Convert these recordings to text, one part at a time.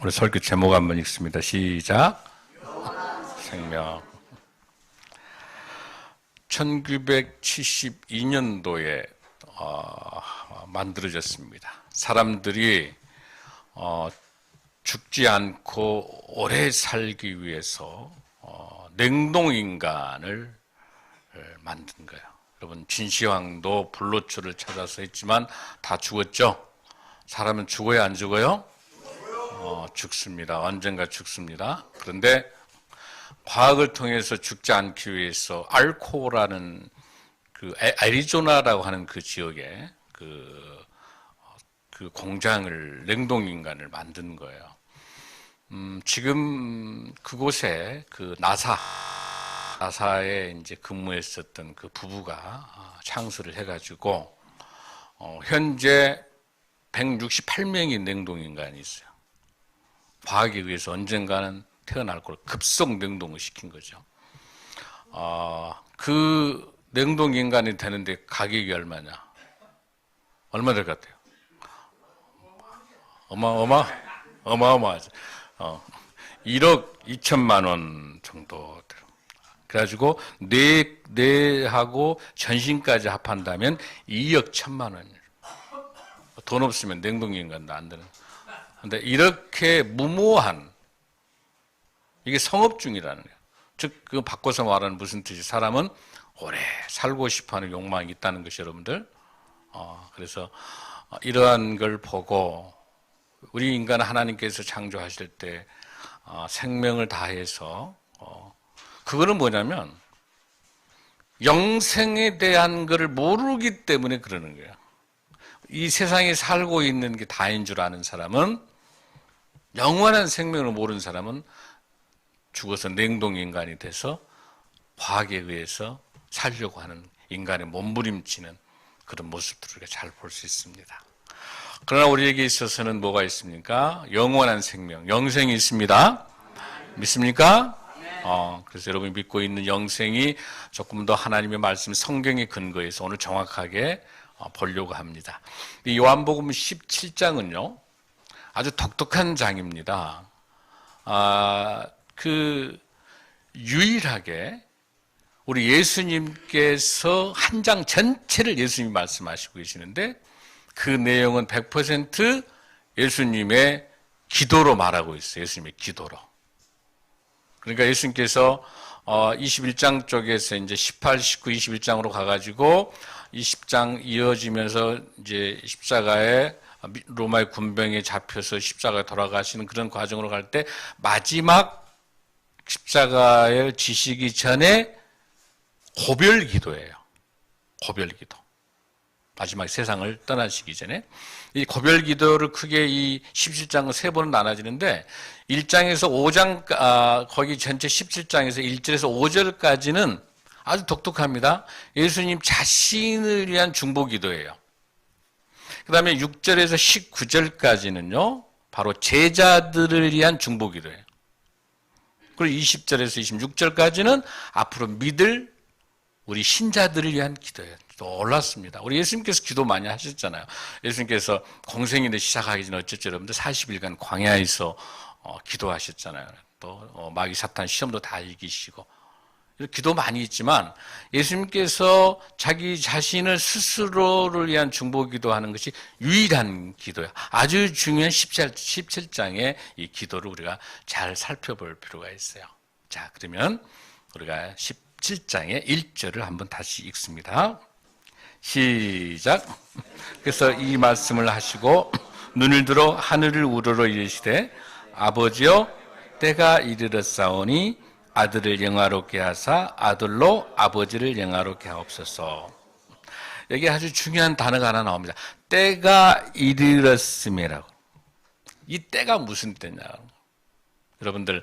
우리 설교 제목 한번 읽습니다. 시작. 생명. 1972년도에 만들어졌습니다. 사람들이 죽지 않고 오래 살기 위해서 냉동인간을 만든 거예요. 여러분, 진시황도 불로초를 찾아서 했지만 다 죽었죠? 사람은 죽어요, 안 죽어요? 죽습니다. 언젠가 죽습니다. 그런데 과학을 통해서 죽지 않기 위해서 알코라는 애리조나라고 하는 그 지역에 그 공장을, 냉동인간을 만든 거예요. 지금 그곳에 나사에 이제 근무했었던 그 부부가 창설을 해가지고, 현재 168명의 냉동인간이 있어요. 과학에 의해서 언젠가는 태어날 걸 급속 냉동을 시킨 거죠. 그 냉동인간이 되는데 가격이 얼마냐? 얼마 될 것 같아요? 어마어마하죠. 1억 2천만 원 정도. 그래가지고 뇌하고 전신까지 합한다면 2억 1천만 원이에요. 돈 없으면 냉동인간도 안 되는. 근데 이렇게 무모한, 이게 성업중이라는 거예요. 즉, 그 바꿔서 말하는 무슨 뜻이, 사람은 오래 살고 싶어 하는 욕망이 있다는 것이, 여러분들. 그래서 이러한 걸 보고, 우리 인간은 하나님께서 창조하실 때 생명을 다해서, 그거는 뭐냐면, 영생에 대한 것을 모르기 때문에 그러는 거예요. 이 세상에 살고 있는 게 다인 줄 아는 사람은, 영원한 생명을 모르는 사람은 죽어서 냉동인간이 돼서 과학에 의해서 살려고 하는 인간의 몸부림치는 그런 모습들을 우리가 잘 볼 수 있습니다. 그러나 우리에게 있어서는 뭐가 있습니까? 영원한 생명, 영생이 있습니다. 믿습니까? 그래서 여러분이 믿고 있는 영생이 조금 더 하나님의 말씀, 성경의 근거에서 오늘 정확하게 보려고 합니다. 이 요한복음 17장은요, 아주 독특한 장입니다. 유일하게 우리 예수님께서 한 장 전체를 예수님이 말씀하시고 계시는데, 그 내용은 100% 예수님의 기도로 말하고 있어요. 예수님의 기도로. 그러니까 예수님께서 21장 쪽에서 이제 18, 19, 21장으로 가가지고 20장 이어지면서 이제 십자가에 로마의 군병에 잡혀서 십자가에 돌아가시는 그런 과정으로 갈 때, 마지막 십자가에 지시기 전에 고별 기도예요. 고별 기도. 마지막 세상을 떠나시기 전에. 이 고별 기도를 크게 이 17장은 세 번은 나눠지는데, 1장에서 5장, 거기 전체 17장에서 1절에서 5절까지는 아주 독특합니다. 예수님 자신을 위한 중보 기도예요. 그 다음에 6절에서 19절까지는요, 바로 제자들을 위한 중보 기도예요. 그리고 20절에서 26절까지는 앞으로 믿을 우리 신자들을 위한 기도예요. 놀랐습니다. 우리 예수님께서 기도 많이 하셨잖아요. 예수님께서 공생일을 시작하기 전에 어쨌죠, 여러분들 40일간 광야에서 기도하셨잖아요. 또 마귀 사탄 시험도 다 이기시고, 기도 많이 있지만 예수님께서 자기 자신을 스스로를 위한 중보 기도하는 것이 유일한 기도예요. 아주 중요한 17장의 이 기도를 우리가 잘 살펴볼 필요가 있어요. 자, 그러면 우리가 17장의 1절을 한번 다시 읽습니다. 시작. 그래서 이 말씀을 하시고 눈을 들어 하늘을 우러러 이르시되, 아버지여, 때가 이르렀사오니 아들을 영화롭게 하사 아들로 아버지를 영화롭게 하옵소서. 여기 아주 중요한 단어가 하나 나옵니다. 때가 이르렀음이라고. 이 때가 무슨 때냐? 여러분들,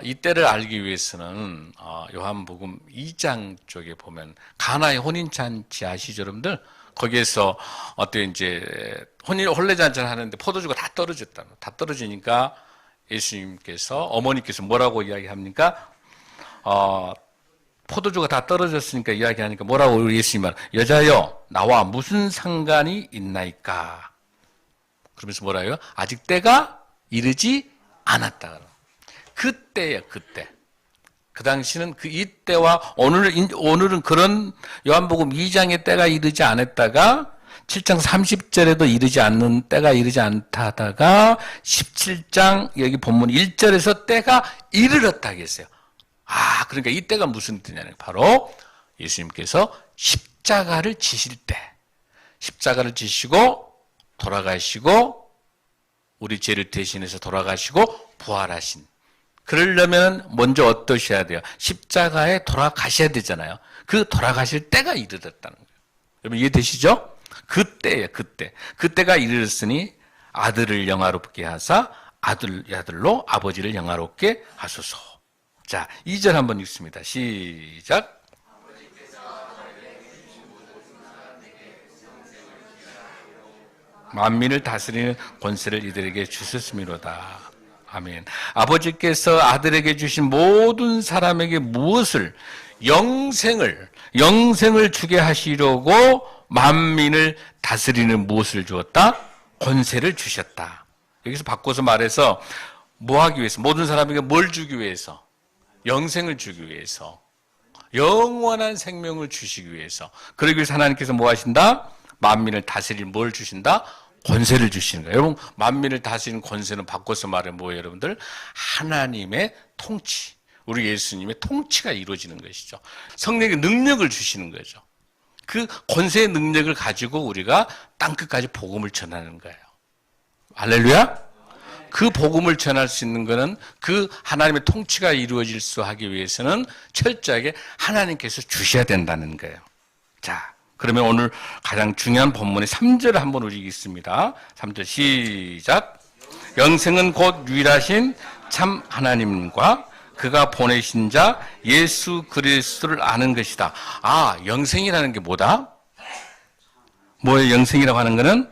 이 때를 알기 위해서는 요한복음 2장 쪽에 보면 가나의 혼인잔치 아시죠, 여러분들? 거기에서 이제 혼례잔치를 하는데 포도주가 다 떨어졌다. 다 떨어지니까 예수님께서, 어머니께서 뭐라고 이야기합니까? 포도주가 다 떨어졌으니까 이야기하니까 뭐라고 예수님 말, 여자여, 나와 무슨 상관이 있나이까? 그러면서 뭐라요? 아직 때가 이르지 않았다. 그때예요, 그때. 그 당시는 이때와 오늘은 그런 요한복음 2장의 때가 이르지 않았다가 7장 30절에도 이르지 않는 때가 이르지 않다 하다가 17장 여기 본문 1절에서 때가 이르렀다 하겠어요. 그러니까 이 때가 무슨 때냐면 바로 예수님께서 십자가를 지실 때, 십자가를 지시고 돌아가시고 우리 죄를 대신해서 돌아가시고 부활하신. 그러려면 먼저 어떠셔야 돼요? 십자가에 돌아가셔야 되잖아요. 그 돌아가실 때가 이르렀다는 거예요. 여러분 이해되시죠? 그때예요, 그때. 그때가 이르렀으니 아들을 영화롭게 하사 아들로 아버지를 영화롭게 하소서. 자, 2절 한번 읽습니다. 시작. 만민을 다스리는 권세를 이들에게 주셨음이로다. 아멘. 아버지께서 아들에게 주신 모든 사람에게 무엇을? 영생을 주게 하시려고 만민을 다스리는 무엇을 주었다? 권세를 주셨다. 여기서 바꿔서 말해서 뭐 하기 위해서? 모든 사람에게 뭘 주기 위해서? 영생을 주기 위해서. 영원한 생명을 주시기 위해서. 그러기 위해서 하나님께서 뭐 하신다? 만민을 다스릴 뭘 주신다? 권세를 주시는 거예요. 여러분, 만민을 다스리는 권세는 바꿔서 말해 뭐예요, 여러분들? 하나님의 통치. 우리 예수님의 통치가 이루어지는 것이죠. 성령의 능력을 주시는 거죠. 그 권세의 능력을 가지고 우리가 땅끝까지 복음을 전하는 거예요. 할렐루야? 그 복음을 전할 수 있는 것은 그 하나님의 통치가 이루어질 수 하기 위해서는 철저하게 하나님께서 주셔야 된다는 거예요. 자, 그러면 오늘 가장 중요한 본문의 3절을 한번 우리 읽겠습니다. 3절 시작. 영생은 곧 유일하신 참 하나님과 그가 보내신 자 예수 그리스도를 아는 것이다. 영생이라는 게 뭐다? 뭐예요? 영생이라고 하는 것은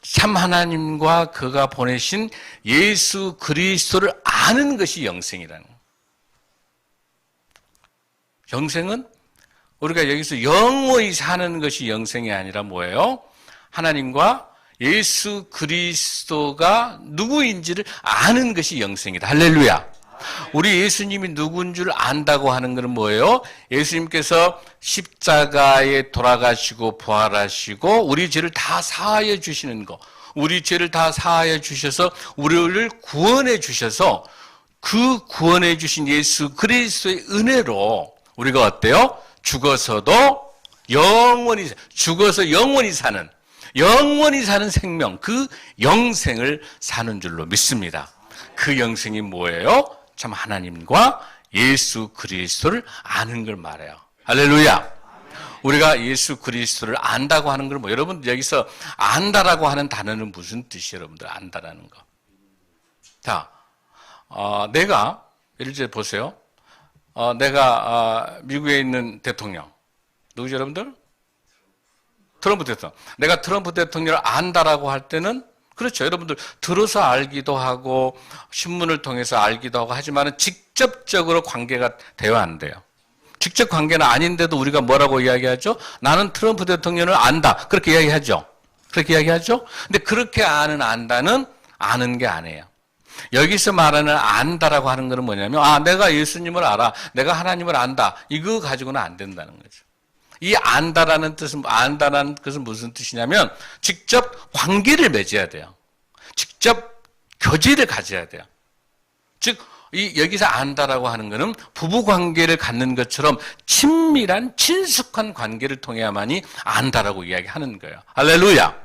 참 하나님과 그가 보내신 예수 그리스도를 아는 것이 영생이라는 거예요. 영생은 우리가 여기서 영원히 사는 것이 영생이 아니라 뭐예요? 하나님과 예수 그리스도가 누구인지를 아는 것이 영생이다. 할렐루야. 우리 예수님이 누군 줄 안다고 하는 것은 뭐예요? 예수님께서 십자가에 돌아가시고 부활하시고 우리 죄를 다 사하여 주시는 거. 우리 죄를 다 사하여 주셔서 우리를 구원해 주셔서 그 구원해 주신 예수 그리스도의 은혜로 우리가 어때요? 죽어서 영원히 사는 생명, 그 영생을 사는 줄로 믿습니다. 그 영생이 뭐예요? 참 하나님과 예수 그리스도를 아는 걸 말해요. 할렐루야. 우리가 예수 그리스도를 안다고 하는 걸 여러분 여기서 안다라고 하는 단어는 무슨 뜻이에요? 여러분들 안다라는 거. 자, 내가 예를 들어 보세요. 내가 미국에 있는 대통령 누구죠, 여러분들? 트럼프 대통령. 내가 트럼프 대통령을 안다라고 할 때는 그렇죠. 여러분들 들어서 알기도 하고 신문을 통해서 알기도 하고 하지만 직접적으로 관계가 돼야 안 돼요. 직접 관계는 아닌데도 우리가 뭐라고 이야기하죠? 나는 트럼프 대통령을 안다. 그렇게 이야기하죠. 근데 그렇게 안다는 아는 게 아니에요. 여기서 말하는 안다라고 하는 것은 뭐냐면 내가 예수님을 알아. 내가 하나님을 안다. 이거 가지고는 안 된다는 거죠. 이 안다라는 것은 무슨 뜻이냐면 직접 관계를 맺어야 돼요. 직접 교제를 가져야 돼요. 즉 여기서 안다라고 하는 것은 부부 관계를 갖는 것처럼 친밀한 친숙한 관계를 통해야만이 안다라고 이야기하는 거예요. 할렐루야.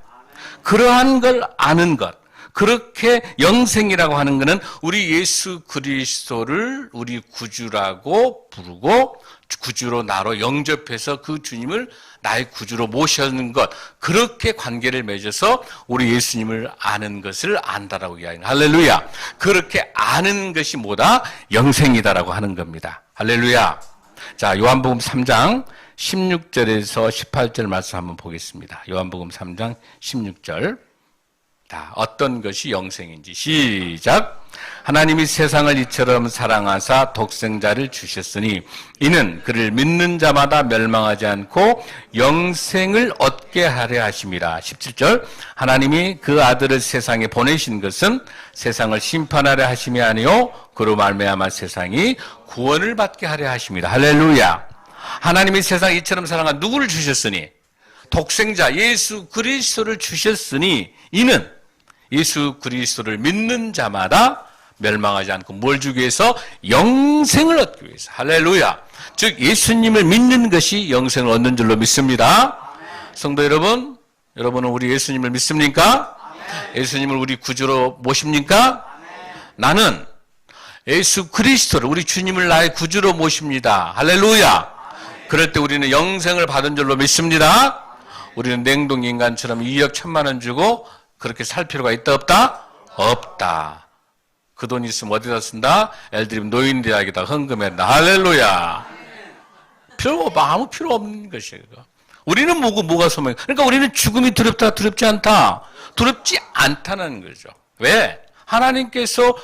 그러한 걸 아는 것. 그렇게 영생이라고 하는 것은 우리 예수 그리스도를 우리 구주라고 부르고 구주로 나로 영접해서 그 주님을 나의 구주로 모시는 것, 그렇게 관계를 맺어서 우리 예수님을 아는 것을 안다라고 이야기해요. 할렐루야. 그렇게 아는 것이 뭐다? 영생이다라고 하는 겁니다. 할렐루야. 자, 요한복음 3장 16절에서 18절 말씀 한번 보겠습니다. 요한복음 3장 16절. 자, 어떤 것이 영생인지 시작. 하나님이 세상을 이처럼 사랑하사 독생자를 주셨으니 이는 그를 믿는 자마다 멸망하지 않고 영생을 얻게 하려 하심이라. 17절 하나님이 그 아들을 세상에 보내신 것은 세상을 심판하려 하심이 아니요 그로 말미암아 세상이 구원을 받게 하려 하심이라. 할렐루야. 하나님이 세상 이처럼 사랑한 누구를 주셨으니 독생자 예수 그리스도를 주셨으니 이는 예수 그리스도를 믿는 자마다 멸망하지 않고 뭘 주기 위해서? 영생을 얻기 위해서. 할렐루야. 즉 예수님을 믿는 것이 영생을 얻는 줄로 믿습니다. 성도 여러분, 여러분은 우리 예수님을 믿습니까? 예수님을 우리 구주로 모십니까? 나는 예수 그리스도를 우리 주님을 나의 구주로 모십니다. 할렐루야. 그럴 때 우리는 영생을 받은 줄로 믿습니다. 우리는 냉동 인간처럼 2억 1천만 원 주고 그렇게 살 필요가 있다 없다? 없다. 그 돈 있으면 어디다 쓴다? 예를 들면 노인대학에다 헌금한다. 할렐루야. 아무 필요 없는 것이에요. 우리는 뭐가 소망? 그러니까 우리는 죽음이 두렵다, 두렵지 않다. 두렵지 않다는 거죠. 왜? 하나님께서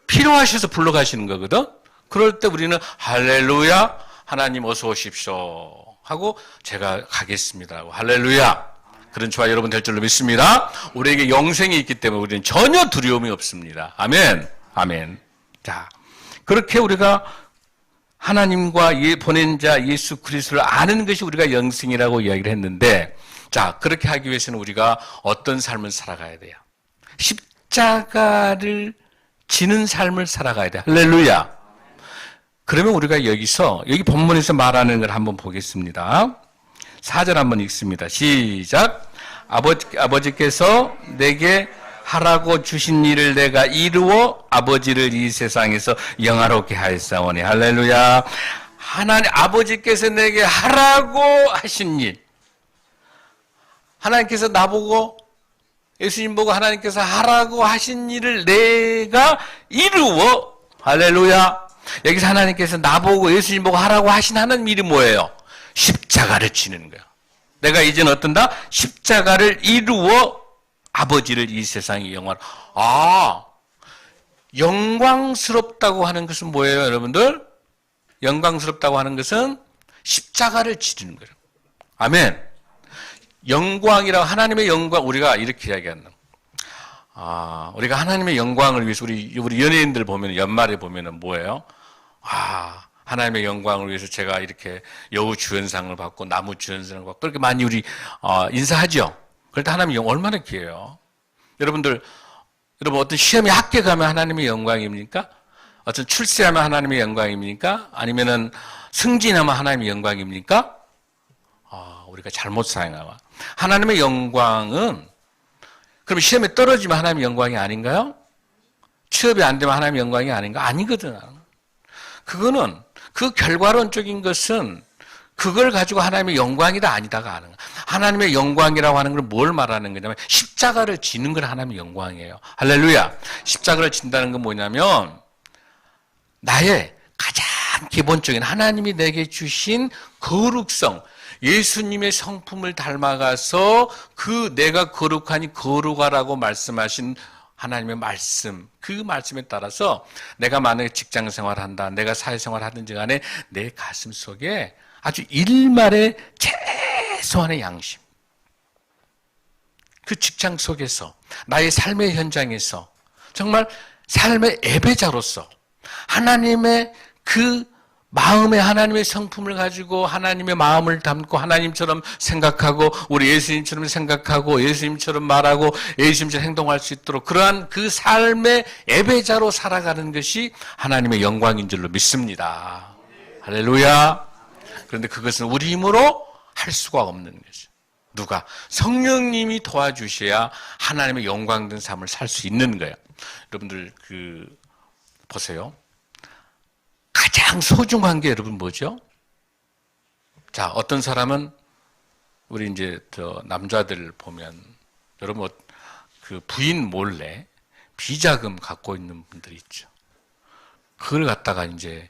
필요하셔서 불러가시는 거거든. 그럴 때 우리는 할렐루야, 하나님 어서 오십시오 하고 제가 가겠습니다라고 할렐루야. 그런 저와 여러분 될 줄로 믿습니다. 우리에게 영생이 있기 때문에 우리는 전혀 두려움이 없습니다. 아멘. 아멘. 자, 그렇게 우리가 하나님과 보낸 자 예수 그리스도를 아는 것이 우리가 영생이라고 이야기를 했는데, 자, 그렇게 하기 위해서는 우리가 어떤 삶을 살아가야 돼요? 십자가를 지는 삶을 살아가야 돼. 할렐루야. 그러면 우리가 여기 본문에서 말하는 걸 한번 보겠습니다. 4절 한번 읽습니다. 시작. 아버지께서 내게 하라고 주신 일을 내가 이루어 아버지를 이 세상에서 영화롭게 하였사오니. 할렐루야. 하나님 아버지께서 내게 하라고 하신 일. 하나님께서 나보고 예수님 보고 하나님께서 하라고 하신 일을 내가 이루어. 할렐루야. 여기서 하나님께서 나보고 예수님 보고 하라고 하신 하나님 일이 뭐예요? 십자가를 지는 거예요. 내가 이제는 어떤다? 십자가를 이루어 아버지를 이 세상의 영광스럽다고 하는 것은 뭐예요, 여러분들? 영광스럽다고 하는 것은 십자가를 지르는 거예요. 아멘. 영광이라고 하나님의 영광, 우리가 이렇게 이야기한다. 우리가 하나님의 영광을 위해서 우리 연예인들 보면 연말에 보면은 뭐예요? 하나님의 영광을 위해서 제가 이렇게 여우 주연상을 받고 나무 주연상을 받고 그렇게 많이 우리 인사하죠. 그럴 때 하나님의 영광 얼마나 귀해요. 여러분 어떤 시험에 합격하면 하나님의 영광입니까? 어떤 출세하면 하나님의 영광입니까? 아니면은 승진하면 하나님의 영광입니까? 우리가 잘못 사용하면 하나님의 영광은 그럼 시험에 떨어지면 하나님의 영광이 아닌가요? 취업이 안 되면 하나님의 영광이 아닌가? 아니거든. 그거는 그 결과론적인 것은 그걸 가지고 하나님의 영광이다 아니다가 아는 거야. 하나님의 영광이라고 하는 걸 뭘 말하는 거냐면 십자가를 지는 걸 하나님의 영광이에요. 할렐루야. 십자가를 진다는 건 뭐냐면 나의 가장 기본적인 하나님이 내게 주신 거룩성, 예수님의 성품을 닮아가서 그 내가 거룩하니 거룩하라고 말씀하신 하나님의 말씀, 그 말씀에 따라서 내가 만약에 직장생활을 한다, 내가 사회생활을 하든지 간에 내 가슴 속에 아주 일말의 최소한의 양심, 그 직장 속에서 나의 삶의 현장에서 정말 삶의 예배자로서 하나님의 그 마음에 하나님의 성품을 가지고 하나님의 마음을 담고 하나님처럼 생각하고 우리 예수님처럼 생각하고 예수님처럼 말하고 예수님처럼 행동할 수 있도록 그러한 그 삶의 예배자로 살아가는 것이 하나님의 영광인 줄로 믿습니다. 할렐루야. 그런데 그것은 우리 힘으로 할 수가 없는 거죠. 누가? 성령님이 도와주셔야 하나님의 영광된 삶을 살 수 있는 거예요. 여러분들 보세요. 가장 소중한 게 여러분 뭐죠? 자, 어떤 사람은 우리 이제 남자들 보면 여러분 그 부인 몰래 비자금 갖고 있는 분들이 있죠. 그걸 갖다가 이제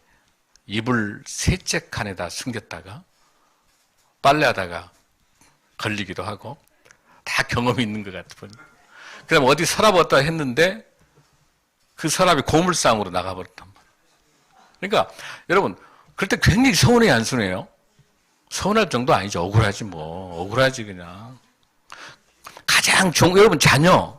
이불 셋째 칸에다 숨겼다가 빨래하다가 걸리기도 하고 다 경험이 있는 것 같은. 그다음 어디 서랍 왔다 했는데 그 서랍이 고물상으로 나가버렸단 말이에요. 그러니까 여러분 그럴 때 굉장히 서운해 안 서운해요? 서운할 정도 아니죠. 억울하지 뭐. 억울하지 그냥. 가장 여러분 자녀,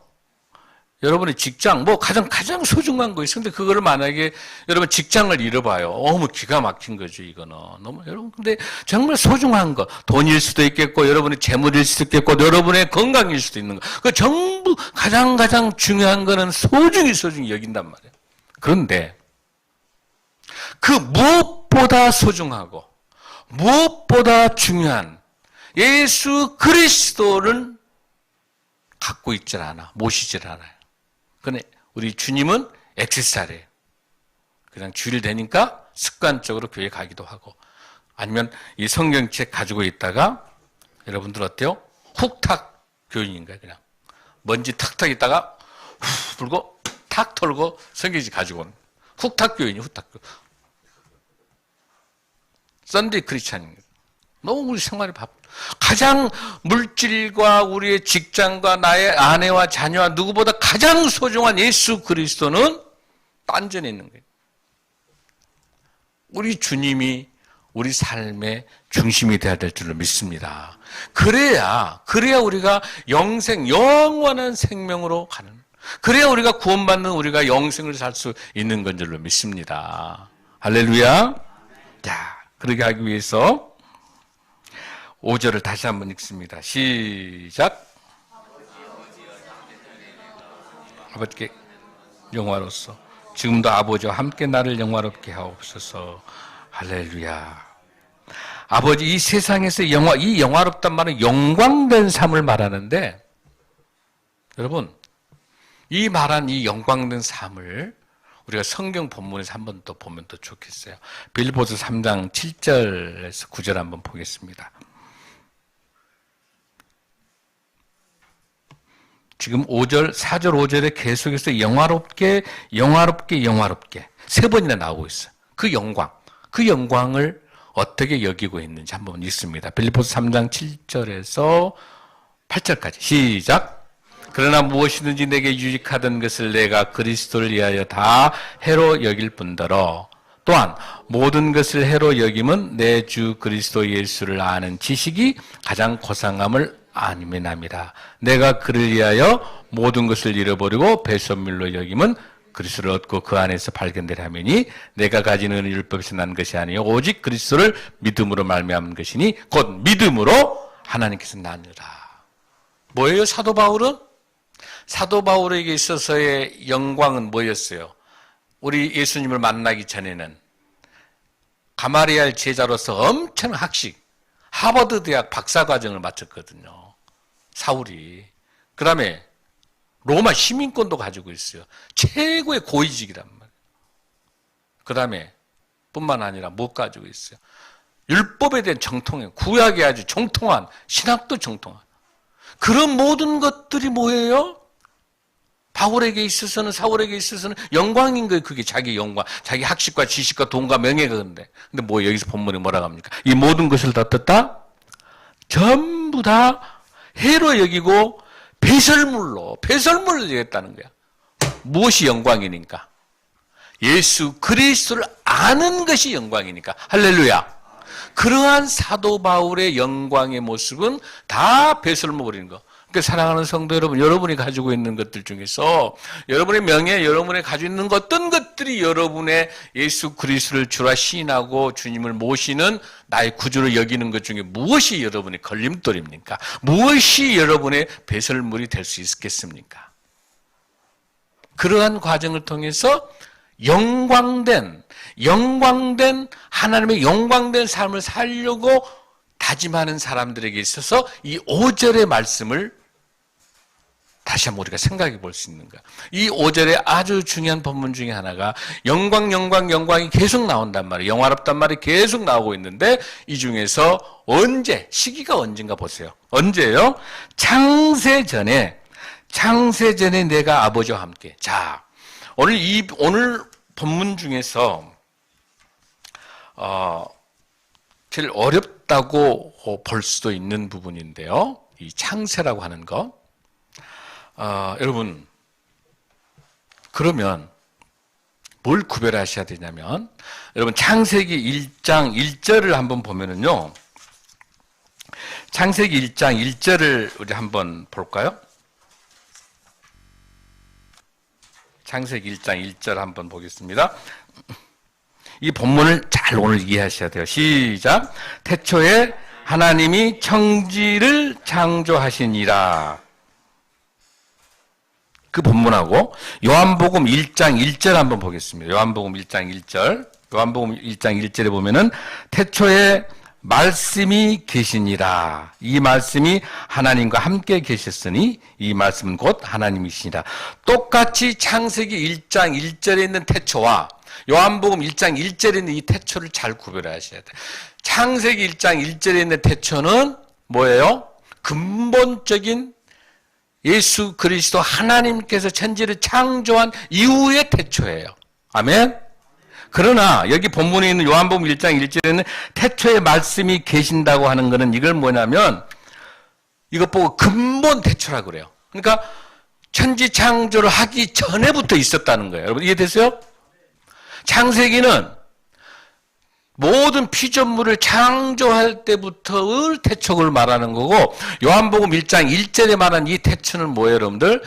여러분의 직장, 뭐 가장 소중한 거 있어. 근데 그거를 만약에 여러분 직장을 잃어봐요. 너무 기가 막힌 거죠, 이거는. 너무 여러분 근데 정말 소중한 거, 돈일 수도 있겠고, 여러분의 재물일 수도 있겠고, 여러분의 건강일 수도 있는 거. 그 전부 가장 중요한 거는 소중히 여긴단 말이에요. 그런데 그 무엇보다 소중하고 무엇보다 중요한 예수 그리스도를 갖고 있질 않아, 모시질 않아요. 근데 우리 주님은 액세서리예요. 그냥 주일 되니까 습관적으로 교회 가기도 하고, 아니면 이 성경책 가지고 있다가 여러분들 어때요? 훅탁 교인인가요? 그냥 먼지 탁탁 있다가 후 불고 탁 털고 성경책 가지고 오는 훅탁 교인이 훅탁 교인. 썬데이 크리스찬입니다. 너무 우리 생활이 바쁘다. 가장 물질과 우리의 직장과 나의 아내와 자녀와 누구보다 가장 소중한 예수 그리스도는 딴전에 있는 거예요. 우리 주님이 우리 삶의 중심이 되어야 될 줄로 믿습니다. 그래야 우리가 영원한 생명으로 가는, 그래야 우리가 구원받는 우리가 영생을 살 수 있는 건 줄로 믿습니다. 할렐루야. 자, 그렇게 하기 위해서 5절을 다시 한번 읽습니다. 시작. 아버지께 영화로서 지금도 아버지와 함께 나를 영화롭게 하옵소서. 할렐루야. 아버지, 이 세상에서 이 영화롭단 말은 영광된 삶을 말하는데, 여러분 이 말한 이 영광된 삶을 우리가 성경 본문에서 한 번 더 보면 더 좋겠어요. 빌보서 3장 7절에서 9절 한번 보겠습니다. 지금 4절, 5절에 계속해서 영화롭게 세 번이나 나오고 있어요. 그 영광을 어떻게 여기고 있는지 한번 읽습니다. 빌립보서 3장 7절에서 8절까지 시작. 그러나 무엇이든지 내게 유익하던 것을 내가 그리스도를 위하여 다 해로 여길 뿐더러 또한 모든 것을 해로 여김은 내 주 그리스도 예수를 아는 지식이 가장 고상함을 아니면함이라. 내가 그를 위하여 모든 것을 잃어버리고 배설물로 여김은 그리스도를 얻고 그 안에서 발견되려 하매니 내가 가지는 율법에서 난 것이 아니요 오직 그리스도를 믿음으로 말미암은 것이니 곧 믿음으로 하나님께서 나누라. 뭐예요? 사도 바울은? 사도 바울에게 있어서의 영광은 뭐였어요? 우리 예수님을 만나기 전에는 가마리알 제자로서 엄청 학식, 하버드 대학 박사과정을 마쳤거든요. 사울이. 그 다음에 로마 시민권도 가지고 있어요. 최고의 고위직이란 말이에요. 그 다음에 뿐만 아니라 못 가지고 있어요. 율법에 대한 정통해, 구약에 아주 정통한, 신학도 정통한. 그런 모든 것들이 뭐예요? 바울에게 있어서는, 사울에게 있어서는 영광인 거예요. 그게 자기 영광, 자기 학식과 지식과 돈과 명예가 그런데. 근데 뭐 여기서 본문에 뭐라고 합니까? 이 모든 것을 다 떴다? 전부 다 해로 여기고 배설물로 여겼다는 거야. 무엇이 영광이니까? 예수 그리스도를 아는 것이 영광이니까. 할렐루야. 그러한 사도 바울의 영광의 모습은 다 배설물 버리는 거. 그러니까 사랑하는 성도 여러분, 여러분이 가지고 있는 것들 중에서 여러분의 명예, 여러분이 가지고 있는 어떤 것들이 여러분의 예수 그리스도를 주라 시인하고 주님을 모시는 나의 구주로 여기는 것 중에 무엇이 여러분의 걸림돌입니까? 무엇이 여러분의 배설물이 될 수 있겠습니까? 그러한 과정을 통해서 영광된 하나님의 영광된 삶을 살려고 다짐하는 사람들에게 있어서 이 5절의 말씀을 다시 한번 우리가 생각해 볼 수 있는 거야. 이 5절에 아주 중요한 본문 중에 하나가 영광이 계속 나온단 말이에요. 영화롭단 말이 계속 나오고 있는데 이 중에서 시기가 언젠가 보세요. 언제예요? 창세전에 내가 아버지와 함께. 자, 오늘 본문 중에서 제일 어렵다고 볼 수도 있는 부분인데요. 이 창세라고 하는 거. 여러분, 그러면 뭘 구별하셔야 되냐면, 여러분 창세기 1장 1절을 한번 보면은요, 창세기 1장 1절을 우리 한번 볼까요? 창세기 1장 1절 한번 보겠습니다. 이 본문을 잘 오늘 이해하셔야 돼요. 시작. 태초에 하나님이 천지를 창조하시니라. 그 본문하고 요한복음 1장 1절 한번 보겠습니다. 요한복음 1장 1절. 요한복음 1장 1절에 보면은 태초에 말씀이 계시니라. 이 말씀이 하나님과 함께 계셨으니 이 말씀은 곧 하나님이시니라. 똑같이 창세기 1장 1절에 있는 태초와 요한복음 1장 1절에 있는 이 태초를 잘 구별하셔야 돼요. 창세기 1장 1절에 있는 태초는 뭐예요? 근본적인 예수 그리스도 하나님께서 천지를 창조한 이후의 태초예요. 아멘? 그러나 여기 본문에 있는 요한복음 1장 1절에는 태초에 말씀이 계신다고 하는 것은 이걸 뭐냐면 이것 보고 근본 태초라고 그래요. 그러니까 천지 창조를 하기 전에부터 있었다는 거예요. 여러분 이해되세요? 창세기는 모든 피조물을 창조할 때부터의 태초를 말하는 거고 요한복음 1장 1절에 말한 이 태초는 뭐예요, 여러분들?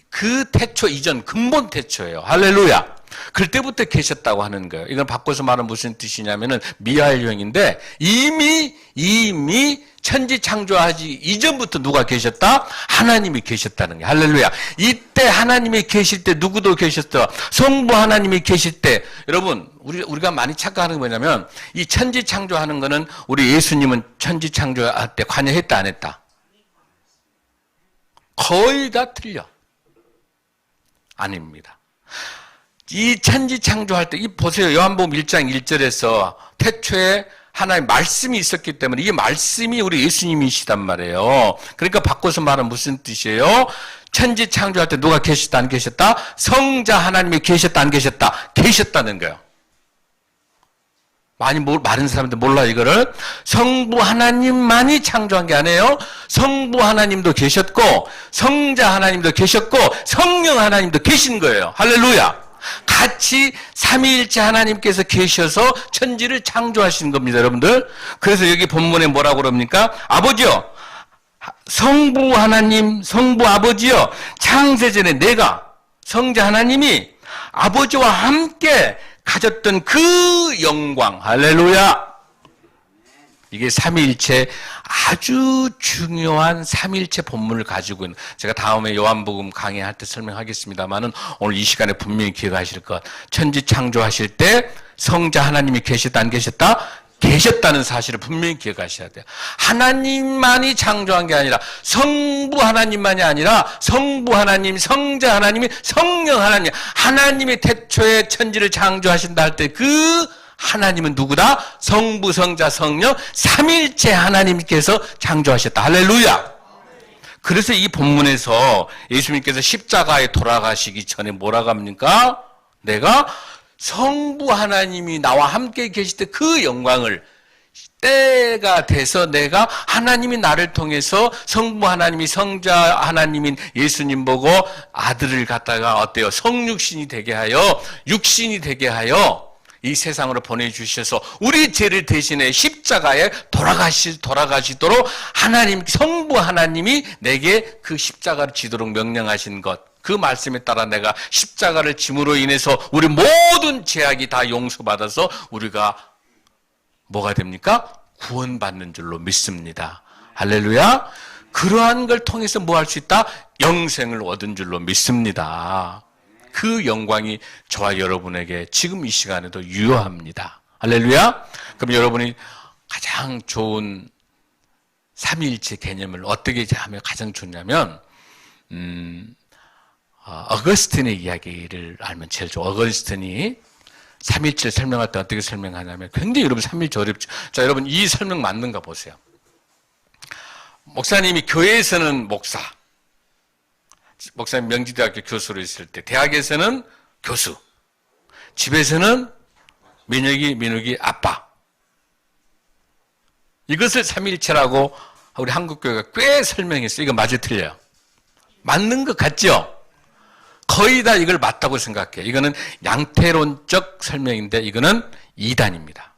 그 태초 이전 근본 태초예요. 할렐루야. 그때부터 계셨다고 하는 거예요. 이건 바꿔서 말하면 무슨 뜻이냐면은 미하일형인데 이미 천지 창조하기 이전부터 누가 계셨다? 하나님이 계셨다는 거예요. 할렐루야. 이때 하나님이 계실 때 누구도 계셨어? 성부 하나님이 계실 때 여러분 우리가 많이 착각하는 게 뭐냐면 이 천지 창조하는 거는 우리 예수님은 천지 창조할 때 관여했다 안 했다? 거의 다 틀려. 아닙니다. 이 천지 창조할 때, 보세요. 요한복음 1장 1절에서 태초에 하나의 말씀이 있었기 때문에 이 말씀이 우리 예수님이시단 말이에요. 그러니까 바꿔서 말하면 무슨 뜻이에요? 천지 창조할 때 누가 계셨다, 안 계셨다? 성자 하나님이 계셨다, 안 계셨다? 계셨다는 거예요. 많은 사람들 몰라, 이거를. 성부 하나님만이 창조한 게 아니에요. 성부 하나님도 계셨고, 성자 하나님도 계셨고, 성령 하나님도 계신 거예요. 할렐루야. 같이 삼위일체 하나님께서 계셔서 천지를 창조하신 겁니다, 여러분들. 그래서 여기 본문에 뭐라고 그럽니까? 아버지요, 성부 하나님, 성부 아버지요, 창세전에 내가, 성자 하나님이 아버지와 함께 가졌던 그 영광, 할렐루야. 이게 삼위일체 아주 중요한 삼위일체 본문을 가지고 있는, 제가 다음에 요한복음 강의할 때 설명하겠습니다만은 오늘 이 시간에 분명히 기억하실 것. 천지 창조하실 때 성자 하나님이 계셨다 안 계셨다? 계셨다는 사실을 분명히 기억하셔야 돼요. 하나님만이 창조한 게 아니라 성부 하나님만이 아니라 성부 하나님, 성자 하나님이, 성령 하나님, 하나님의 태초에 천지를 창조하신다 할 때 그 하나님은 누구다? 성부, 성자, 성령, 삼일체 하나님께서 창조하셨다. 할렐루야. 그래서 이 본문에서 예수님께서 십자가에 돌아가시기 전에 뭐라고 합니까? 내가 성부 하나님이 나와 함께 계실 때 그 영광을, 때가 돼서 내가 하나님이 나를 통해서 성부 하나님이, 성자 하나님인 예수님 보고 아들을 갖다가 어때요? 성육신이 되게 하여, 육신이 되게 하여 이 세상으로 보내주셔서 우리 죄를 대신해 십자가에 돌아가시도록 하나님, 성부 하나님이 내게 그 십자가를 지도록 명령하신 것, 그 말씀에 따라 내가 십자가를 짐으로 인해서 우리 모든 죄악이 다 용서받아서 우리가 뭐가 됩니까? 구원받는 줄로 믿습니다. 할렐루야. 그러한 걸 통해서 뭐 할 수 있다? 영생을 얻은 줄로 믿습니다. 그 영광이 저와 여러분에게 지금 이 시간에도 유효합니다. 할렐루야. 그럼 여러분이 가장 좋은 삼위일체 개념을 어떻게 하면 가장 좋냐면 어거스틴의 이야기를 알면 제일 좋아. 어거스틴이 삼위일체를 설명할 때 어떻게 설명하냐면 굉장히 여러분 삼위일체 어렵죠. 자, 여러분 이 설명 맞는가 보세요. 목사님이 교회에서는 목사님 명지대학교 교수로 있을 때, 대학에서는 교수, 집에서는 민욱이 아빠. 이것을 삼위일체라고 우리 한국교회가 꽤 설명했어요. 이거 맞아 틀려요? 맞는 것 같죠? 거의 다 이걸 맞다고 생각해요. 이거는 양태론적 설명인데 이거는 이단입니다.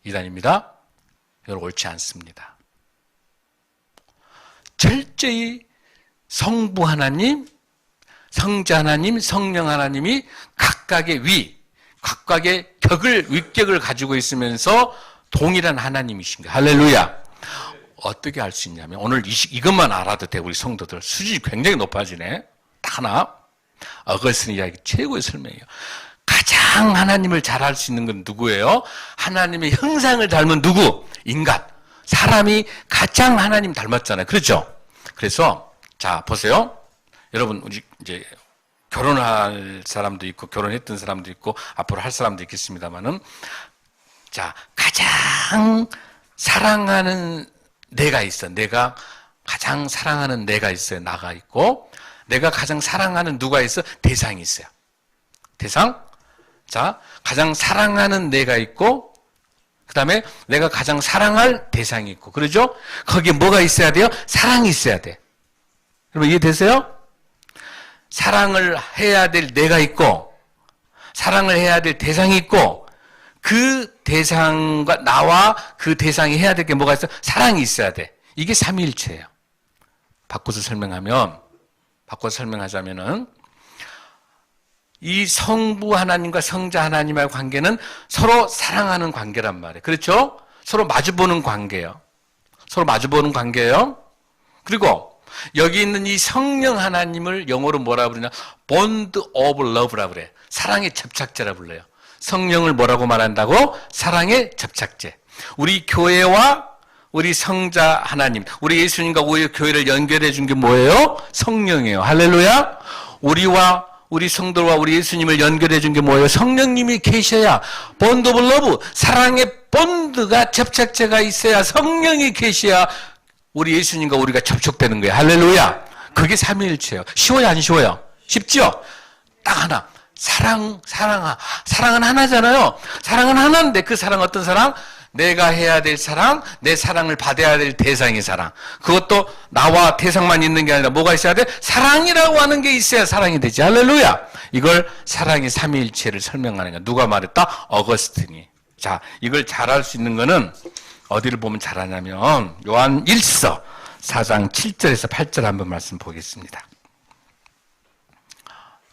이단입니다. 이건 옳지 않습니다. 철저히 성부 하나님, 성자 하나님, 성령 하나님이 각각의 위, 각각의 위격을 가지고 있으면서 동일한 하나님이신 거예요. 할렐루야. 어떻게 알 수 있냐면 오늘 이것만 알아도 돼. 우리 성도들 수준이 굉장히 높아지네. 하나, 어거스틴 이야기 최고의 설명이에요. 가장 하나님을 잘 알 수 있는 건 누구예요? 하나님의 형상을 닮은 누구? 인간. 사람이 가장 하나님 닮았잖아요. 그렇죠? 그래서 자 보세요. 여러분 우리 이제 결혼할 사람도 있고 결혼했던 사람도 있고 앞으로 할 사람도 있겠습니다만은 자 가장 사랑하는 내가 있어. 내가 가장 사랑하는 내가 있어요. 나가 있고 내가 가장 사랑하는 누가 있어? 대상이 있어요. 대상. 자, 가장 사랑하는 내가 있고 그 다음에 내가 가장 사랑할 대상이 있고 그러죠? 거기에 뭐가 있어야 돼요? 사랑이 있어야 돼. 여러분 이해되세요? 사랑을 해야 될 내가 있고 사랑을 해야 될 대상이 있고 그 대상과 나와 그 대상이 해야 될 게 뭐가 있어? 사랑이 있어야 돼. 이게 삼위일체예요. 바꿔서 설명하자면은 이 성부 하나님과 성자 하나님의 관계는 서로 사랑하는 관계란 말이에요. 그렇죠? 서로 마주보는 관계예요. 그리고 여기 있는 이 성령 하나님을 영어로 뭐라 부르냐? Bond of Love라 그래. 사랑의 접착제라 불러요. 성령을 뭐라고 말한다고? 사랑의 접착제. 우리 교회와 우리 성자 하나님, 우리 예수님과 우리 교회를 연결해 준 게 뭐예요? 성령이에요. 할렐루야. 우리 성도와 우리 예수님을 연결해 준 게 뭐예요? 성령님이 계셔야 본드 오브 러브, 사랑의 본드가 접착제가 있어야 성령이 계셔야 우리 예수님과 우리가 접촉되는 거예요. 할렐루야. 그게 삼위일체예요. 쉬워요, 안 쉬워요? 쉽죠? 딱 하나. 사랑은 하나잖아요. 사랑은 하나인데 그 사랑 어떤 사랑? 내가 해야 될 사랑, 내 사랑을 받아야 될 대상의 사랑. 그것도 나와 대상만 있는 게 아니라 뭐가 있어야 돼? 사랑이라고 하는 게 있어야 사랑이 되지. 할렐루야. 이걸 사랑의 삼위일체를 설명하는 거야. 누가 말했다? 어거스틴이. 자, 이걸 잘할 수 있는 거는 어디를 보면 잘하냐면 요한 1서 4장 7절에서 8절 한번 말씀 보겠습니다.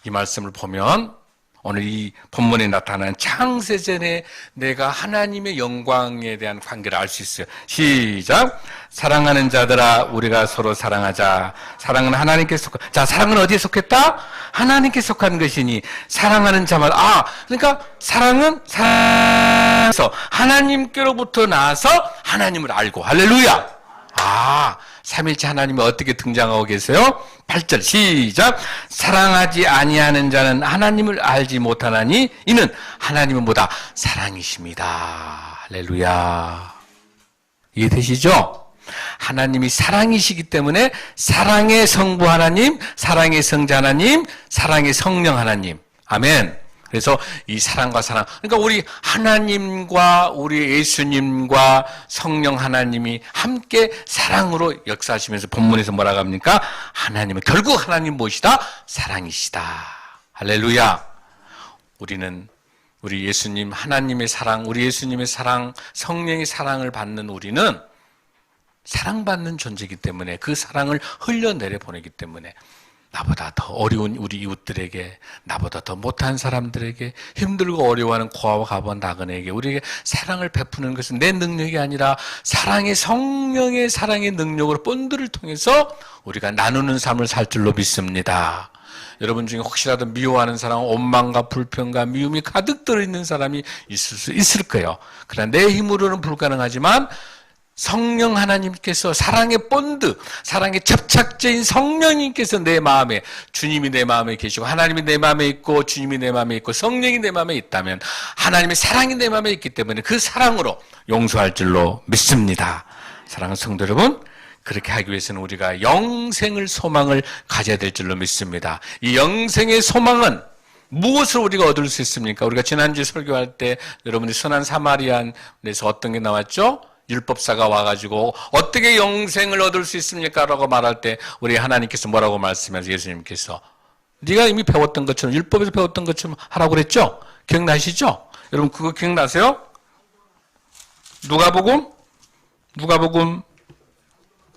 이 말씀을 보면 오늘 이 본문에 나타난 창세전에 내가 하나님의 영광에 대한 관계를 알 수 있어요. 시작. 사랑하는 자들아 우리가 서로 사랑하자. 사랑은 하나님께 자, 사랑은 어디에 속했다? 하나님께 속한 것이니 사랑하는 자마다 그러니까 사랑은 사랑에서 하나님께로부터 나와서 하나님을 알고. 할렐루야. 삼일체 하나님이 어떻게 등장하고 계세요? 8절 시작. 사랑하지 아니하는 자는 하나님을 알지 못하나니 이는 하나님은 뭐다? 사랑이십니다. 할렐루야. 이해되시죠? 하나님이 사랑이시기 때문에 사랑의 성부 하나님, 사랑의 성자 하나님, 사랑의 성령 하나님. 아멘. 그래서 이 사랑과 사랑, 그러니까 우리 하나님과 우리 예수님과 성령 하나님이 함께 사랑으로 역사하시면서 본문에서 뭐라고 합니까? 하나님은 결국 하나님 무엇이다? 사랑이시다. 할렐루야. 우리는 우리 예수님 하나님의 사랑, 우리 예수님의 사랑, 성령의 사랑을 받는 우리는 사랑받는 존재이기 때문에 그 사랑을 흘려내려 보내기 때문에 나보다 더 어려운 우리 이웃들에게, 나보다 더 못한 사람들에게, 힘들고 어려워하는 고아와 가부한 나그네에게 우리에게 사랑을 베푸는 것은 내 능력이 아니라 사랑의 성령의 사랑의 능력으로 본드를 통해서 우리가 나누는 삶을 살 줄로 믿습니다. 여러분 중에 혹시라도 미워하는 사람, 원망과 불평과 미움이 가득 들어있는 사람이 있을 수 있을 거예요. 그러나 내 힘으로는 불가능하지만 성령 하나님께서 사랑의 본드, 사랑의 접착제인 성령님께서 내 마음에, 주님이 내 마음에 계시고 하나님이 내 마음에 있고 주님이 내 마음에 있고 성령이 내 마음에 있다면 하나님의 사랑이 내 마음에 있기 때문에 그 사랑으로 용서할 줄로 믿습니다. 사랑하는 성도 여러분, 그렇게 하기 위해서는 우리가 영생을 소망을 가져야 될 줄로 믿습니다. 이 영생의 소망은 무엇을 우리가 얻을 수 있습니까? 우리가 지난주에 설교할 때 여러분이 선한 사마리안에서 어떤 게 나왔죠? 율법사가 와가지고 어떻게 영생을 얻을 수 있습니까? 라고 말할 때 우리 하나님께서 뭐라고 말씀하세요? 예수님께서 네가 이미 배웠던 것처럼 율법에서 배웠던 것처럼 하라고 그랬죠? 기억나시죠? 여러분 그거 기억나세요? 누가복음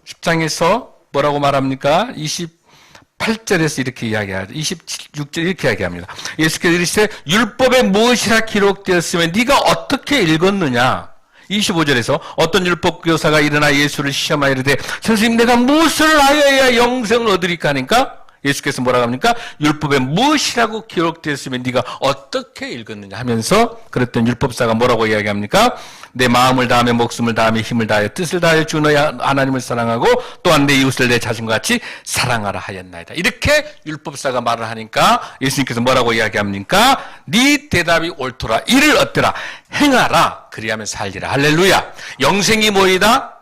10장에서 뭐라고 말합니까? 28절에서 이렇게 이야기하죠. 26절 이렇게 이야기합니다. 예수께서 이르시되 율법에 무엇이라 기록되었으면 네가 어떻게 읽었느냐? 25절에서 어떤 율법 교사가 일어나 예수를 시험하여 이르되 선생님 내가 무엇을 하여야 영생을 얻으리까 하니까 예수께서 뭐라고 합니까? 율법에 무엇이라고 기록되었으면 네가 어떻게 읽었느냐 하면서 그랬던 율법사가 뭐라고 이야기합니까? 내 마음을 다하며 목숨을 다하며 힘을 다하여 뜻을 다하여 주 너의 하나님을 사랑하고 또한 내 이웃을 내 자신과 같이 사랑하라 하였나이다. 이렇게 율법사가 말을 하니까 예수님께서 뭐라고 이야기합니까? 네 대답이 옳더라. 이를 얻더라. 행하라. 그리하면 살리라. 할렐루야. 영생이 뭐이다?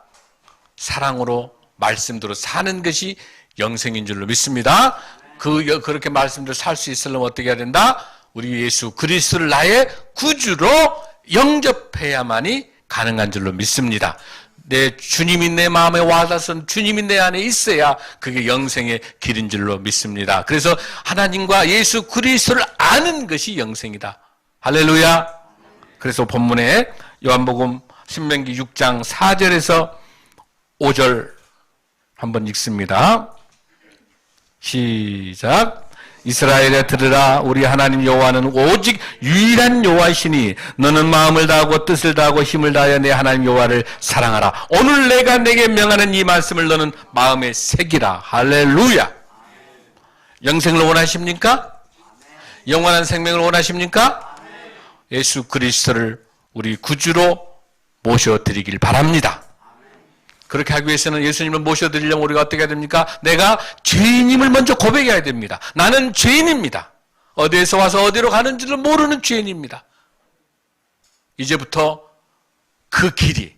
사랑으로 말씀대로 사는 것이 영생인 줄로 믿습니다. 그렇게 말씀대로 살 수 있으려면 어떻게 해야 된다? 우리 예수 그리스도를 나의 구주로 영접해야만이 가능한 줄로 믿습니다. 내 주님이 내 마음에 와닿아서 주님이 내 안에 있어야 그게 영생의 길인 줄로 믿습니다. 그래서 하나님과 예수 그리스도를 아는 것이 영생이다. 할렐루야. 그래서 본문에 요한복음 신명기 6장 4절에서 5절 한번 읽습니다. 시작. 이스라엘에 들으라. 우리 하나님 여호와는 오직 유일한 여호와이시니 너는 마음을 다하고 뜻을 다하고 힘을 다하여 내 하나님 여호와를 사랑하라. 오늘 내가 내게 명하는 이 말씀을 너는 마음에 새기라. 할렐루야. 영생을 원하십니까? 영원한 생명을 원하십니까? 예수 그리스도를 우리 구주로 모셔드리길 바랍니다. 그렇게 하기 위해서는 예수님을 모셔드리려면 우리가 어떻게 해야 됩니까? 내가 죄인임을 먼저 고백해야 됩니다. 나는 죄인입니다. 어디에서 와서 어디로 가는지를 모르는 죄인입니다. 이제부터 그 길이,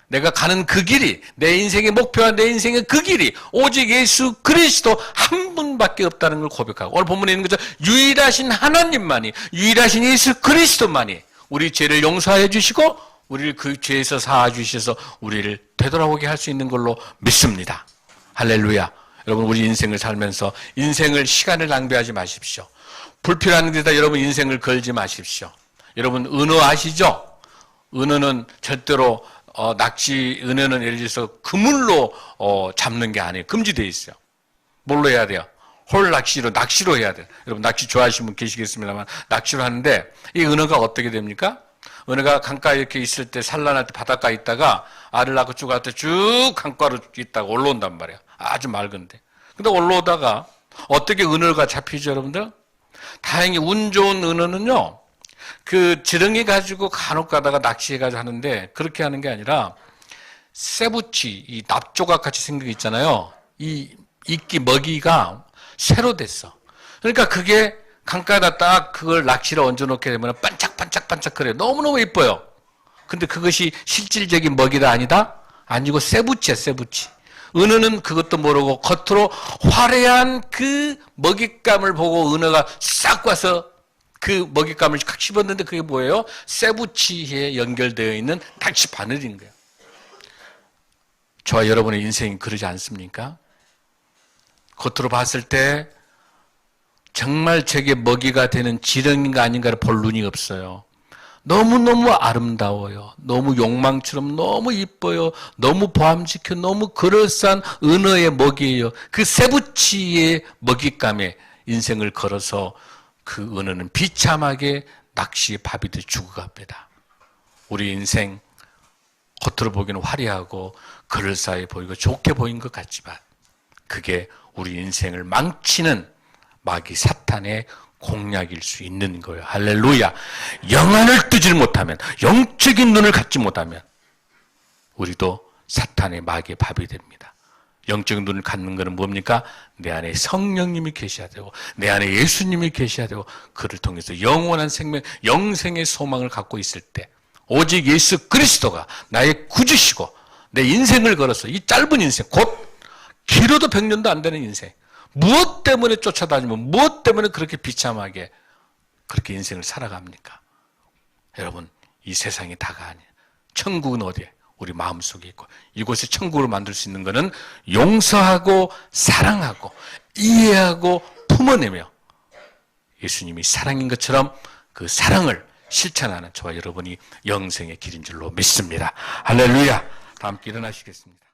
내가 가는 그 길이, 내 인생의 목표와 내 인생의 그 길이 오직 예수 그리스도 한 분밖에 없다는 걸 고백하고, 오늘 본문에 있는 것처럼 유일하신 하나님만이, 유일하신 예수 그리스도만이 우리 죄를 용서하여 주시고 우리를 그 죄에서 사하 주셔서 우리를 되돌아오게 할 수 있는 걸로 믿습니다. 할렐루야. 여러분 우리 인생을 살면서 인생을 시간을 낭비하지 마십시오. 불필요한 데다 여러분 인생을 걸지 마십시오. 여러분 은어 아시죠? 은어는 절대로 은어는 예를 들어서 그물로 잡는 게 아니에요. 금지되어 있어요. 뭘로 해야 돼요? 낚시로 해야 돼요. 여러분 낚시 좋아하시는 분 계시겠습니다만 낚시로 하는데 이 은어가 어떻게 됩니까? 은어가 강가에 이렇게 있을 때 산란할 때 바닷가에 있다가 알을 낳고 쭉 갈 때 쭉 강가로 있다가 올라온단 말이에요. 아주 맑은데. 근데 올라오다가 어떻게 은어가 잡히죠, 여러분들? 다행히 운 좋은 은어는요, 그 지렁이 가지고 간혹 가다가 낚시해가지고 하는데 그렇게 하는 게 아니라 쇠붙이, 이 납조각 같이 생긴 게 있잖아요. 이 이끼 먹이가 새로 됐어. 그러니까 그게 강가에다 딱 그걸 낚시를 얹어놓게 되면 반짝반짝반짝 그래요. 너무너무 예뻐요. 근데 그것이 실질적인 먹이다 아니다? 아니고 쇠붙이야, 쇠붙이. 은어는 그것도 모르고 겉으로 화려한 그 먹잇감을 보고 은어가 싹 와서 그 먹잇감을 칵 씹었는데 그게 뭐예요? 쇠붙이에 연결되어 있는 낚시 바늘인 거예요. 저와 여러분의 인생이 그러지 않습니까? 겉으로 봤을 때 정말 제게 먹이가 되는 지렁이가 아닌가를 볼 눈이 없어요. 너무너무 아름다워요. 너무 욕망처럼 너무 이뻐요. 너무 보암직해. 너무 그럴싸한 은어의 먹이에요. 그 쇠붙이의 먹잇감에 인생을 걸어서 그 은어는 비참하게 낚시의 밥이 돼 죽어갑니다. 우리 인생 겉으로 보기는 화려하고 그럴싸해 보이고 좋게 보인 것 같지만 그게 우리 인생을 망치는 마귀 사탄의 공략일 수 있는 거예요. 할렐루야. 영안을 뜨지 못하면, 영적인 눈을 갖지 못하면 우리도 사탄의 마귀의 밥이 됩니다. 영적인 눈을 갖는 것은 뭡니까? 내 안에 성령님이 계셔야 되고 내 안에 예수님이 계셔야 되고 그를 통해서 영원한 생명, 영생의 소망을 갖고 있을 때 오직 예수 그리스도가 나의 구주시고 내 인생을 걸어서 이 짧은 인생, 곧 길어도 100년도 안 되는 인생, 무엇 때문에 쫓아다니면 무엇 때문에 그렇게 비참하게 그렇게 인생을 살아갑니까? 여러분 이 세상이 다가 아니에요. 천국은 어디에? 우리 마음속에 있고 이곳에 천국을 만들 수 있는 것은 용서하고 사랑하고 이해하고 품어내며 예수님이 사랑인 것처럼 그 사랑을 실천하는 저와 여러분이 영생의 길인 줄로 믿습니다. 할렐루야. 다 함께 일어나시겠습니다.